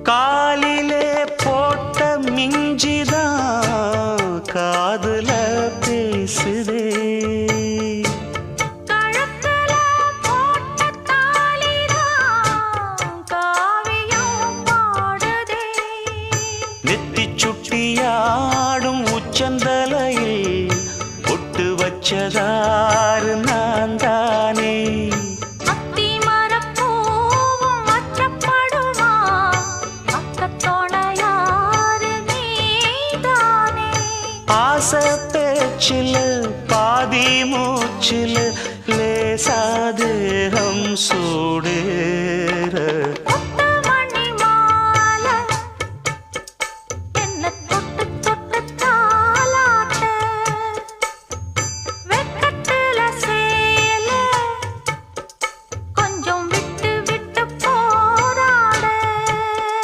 காலிலே போட்ட மிஞ்சிதான் காதுல பேசுதே. கழுத்துல போட்ட தாலிதான் காவியம் பாடுதே. நெத்தி சுட்டியாடும் உச்சந்தலையில் பொட்டு வச்சதாறு நான் தானே. அத்தி மரப்பூவும் அச்சப்படுமா அக்கத்தோணையாறு நீதானே. ஆசை பேச்சில் பாதி மூச்சில் லேசாதேகம் சூடேற